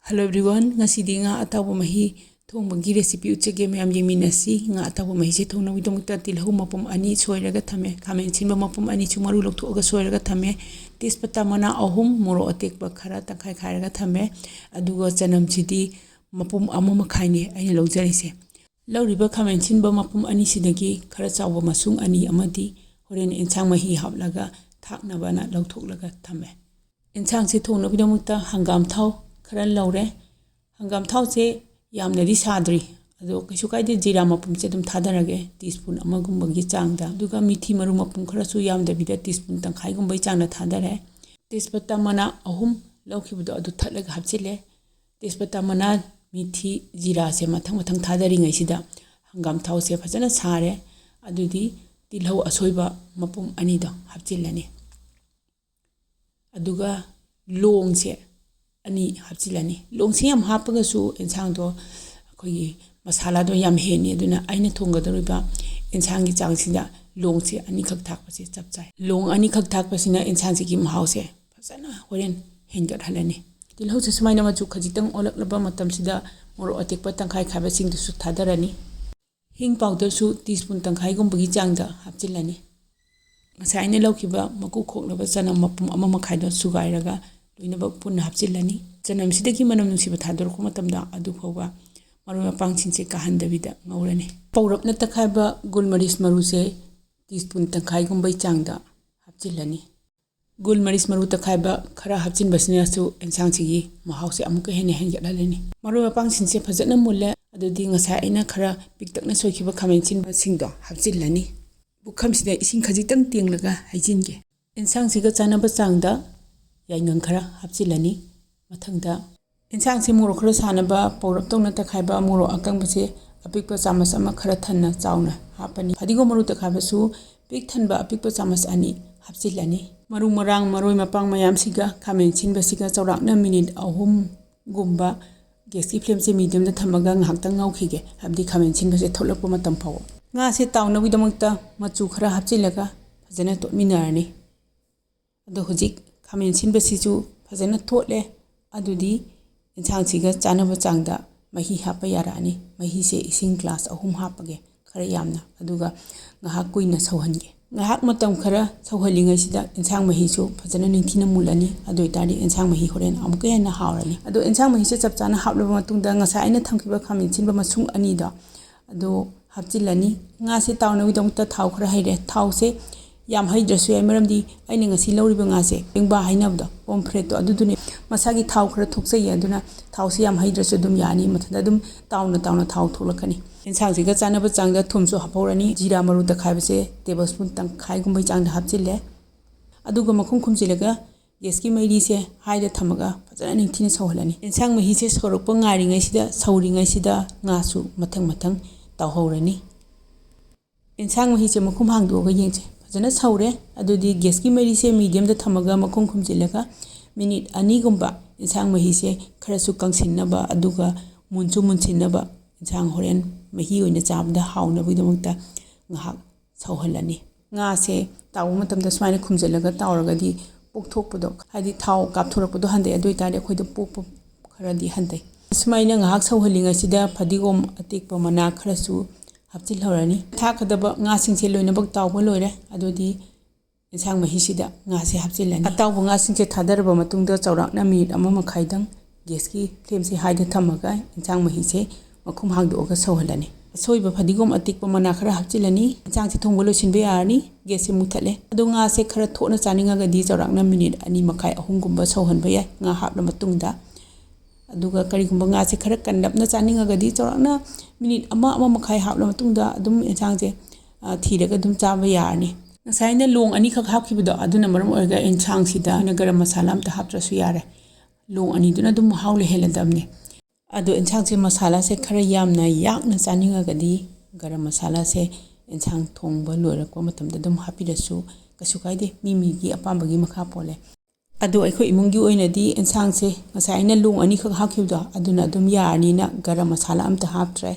Hello everyone, ngasi nga atawa mahi thong bagi recipe uchege mayam yeminasi nga atawa mahi se thong nawi dong ta tilhu mapum ani soiraga thame khamen chinba mapum ani chumaru lokthog soiraga thame tespata mana ahum moro atek ba khara tangkhai khairaga thame aduga chanam chidi mapum amama khaine aina lojari se lawriba khamen chinba mapum ani sidagi khara chawa masung ani amadi horen enchang mahi haplaga thakna bana lokthoglaga thame enchang se thong nawi dong ta hangam thau खरन लौरे हंगाम थाव से यामनदी साद्री अदो कइसु काइदे जीरा मपुम से दम थादरगे teaspoon अमगुंबगी चांगदा दुगा मिठी मरु मपुम खरसु यामदबिदा teaspoon तंखाइ गुंबै चांगना थादरे तेजपत्ता मना अहुम लौखिबदो अदु थलग हापचिले तेजपत्ता मना मिठी जीरा से मथंग मथंग थादरी ngैसिदा हंगाम थाव से फजना सारे अदुदी तिलहौ असोइबा मपुम अनिदो हापचिलनी अदुगा लोंग से अनि हापचिलानी लोंगसे यम हापगसु एंसांगदो अखोगी मसालादो यम हेनी अदुना आइना थोंगदरुबा एंसांगी चांगसिदा लोंगसे अनि खक थाकपसे चपचाय लोंग अनि खक थाकपसिना एंसांसिगी महावसे फसना होरेन हेंगत हलनी तिलहौसे सुमाइना मचु खजितंग ओलकलबा मतमसिदा मोरो अतेकपा तंखाइ खाबसिंगदुसु थादरनी हिंग पाउडर सु टीस्पून तंखाइ गुंबगी चांगदा हापचिलानी मसाइने लौखिबा मकु खोकलबा चनम मपुम अमा मखाइदो सुगाइरगा लोइनबा पुन हापचिलानी चनम सिदगी मनम नुसिबा थादरको मतमदा अदु फौबा मरु मपांगसिंसे काहनदबिदा ngौरनी पौरपना तखाइबा गुलमरिस मरुसे टीस्पून तंखाइ गुंबै चांगदा हापचिलानी गुलमरिस मरु तखाइबा खरा हापचिनबसिनासु एंसांसिगी महावसे अमुक हेने हेंगलालेनी मरु मपांगसिंसे फजना मुल्ले अदुदि ngasa aina खरा पिकतकना सोखिबा खामेनसिनबा सिंगदो हापचिलानी बुखमसिदा इसिंग खजितंग टेंगलगा हाइजिनगे एंसांसिगा चानबा चांगदा याइंगं खरा हापचिलानी मथंगदा एंसांग से मोरो खरा सानबा पौरप तौना तखाइबा मोरो अकंबसे अपिकपा चामच अमा खरा थन्ना चावना हापनी फदिगो मरु तखाइबासु पिक थनबा अपिकपा चामच अनि हापचिलानी मरु मरांग मरोय मपांग मयामसिगा खामेन छिनबसिगा चौराकना मिनिट 3 गुंबा गैस की फ्लेम से मीडियम दा थमगा ngahaktang ngaukhige habdi खामेन छिनबसे थोलकपा मतम फाव nga से तावनबि दमकता मचु खरा हापचिलगा फजना तोमिनारनी अदो हुजिक खामेन छिनबसिजु फजना थोले अदुदी इन्सांगसिगा चानबा चांगदा मही हापा यारानी मही से इसिंग ग्लास 3 हापगे खरा यामना अदुगा ngahak kuina सौहनगे ngahak मतम खरा सौहलिंगसिदा इन्सांग महीसु फजना निंथिना मुलानी अदोइताडी इन्सांग मही होरेन अमुके हेना हावरानी अदो इन्सांग मही से चपचाना हापलबा मतुंगदा ngasa आइना थमखिबा खामेन छिनबा मसुंग अनीदा अदो हापचिलानी nga से तावनबि दमकता थाव खरा हैरे थाव से याम हैद्रसु याय मरमदी आइना ngasi लौरिबा nga से पेंगबा हाइनाबदा पोमफ्रेट तो अदुदुने मसागी थाव खरा थोकसै अदुना थाव से याम हैद्रसु दुम यानी मथदा दुम तावना थाव थोलकनी इन्सांगसिगा चानबा चांगदा थुमसु हापौरानी जीरा मरु तखाइबसे टेबलस्पून तंखाइ गुंबै चांगदा हापचिले अदुगा मखुम खुमजिलगा गैसकी मैरी से हाइदा थमगा फजना निंथिना सौहलानी इन्सांग मही से सोरकपा ngaringaiसिदा सौरिंगाइसिदा ngaसु मथंग तावहौरानी इन्सांग मही से मखुम हांगदोगा येंगसे फजना सौरे अदुदी गैसकी मैरी से मीडियम दा थमगा मखुम खुमजिलगा मिनिट 2 गुंबा इन्सांग मही से खरसु कंसिनबा अदुगा मुनसु मुनसिनबा इन्सांग होरेन मही ओइना चाबदा हावनबुदमक्ता ngahak सौहलानी nga से ताव मतमदा स्वाइना खुमजिलगा तावरगदी पोकथोकपदो हादि थाव कापथोरकपदो हंदे अदुइतादे खोइदो पोक खरादी हंदे स्वाइना ngahak सौहलिंगासिदा फदिगोम अतेकपा मना खरसु हापचिलहौरानी थाखदबा nga सिंगसे लोइनबक तावबा लोइरे अदुदी इन्सांग महीसिदा nga से हापचिलानी अतावबा nga सिंगसे थादरबा मतुंगदा चौराकना मिनिट 1 मखाइदंग गैसकी फ्लेम से हाइदा थमगा इन्सांग महीसे मखुम हांगदोगा सौहलानी सोइबा फदिगोम अतिकपा मना खरा हापचिलानी इन्सांग से थोंबा लोइसिनबे यारनी गैस से मुथले अदो nga से खरा थोना चानिंगागदी चौराकना मिनिट 2 मखाइ 3 गुंबा सौहनबा याय nga हापला मतुंगदा अदुगा करिगुंबा nga से खरा कन्नबना चानिंगागदी चौराकना मिनिट 1 मखाइ हापला मतुंगदा अदुम इन्सांग से थीरगा दुम चाबा यारनी ngsaina long ani khak hapkhibdo aduna maram oiga इन्सांग सिदा न गरम मसाला अमता हापत्रसु यारे long ani दुना दुम हावले हेलदमने अदो इन्सांग से मसाला से खरा यामना याकना चानिंगागदी गरम मसाला से इन्सांग थोंबा लोरकवा मतमदा दुम हापिरसु कसु काइदे मिमीगी अपामबगी मखा पोले अदो अखो इमुंगी ओइनादी इन्सांग से ngsaina long ani खक हापखिबदो अदुना दुम यारनीना गरम मसाला अमता हापत्रे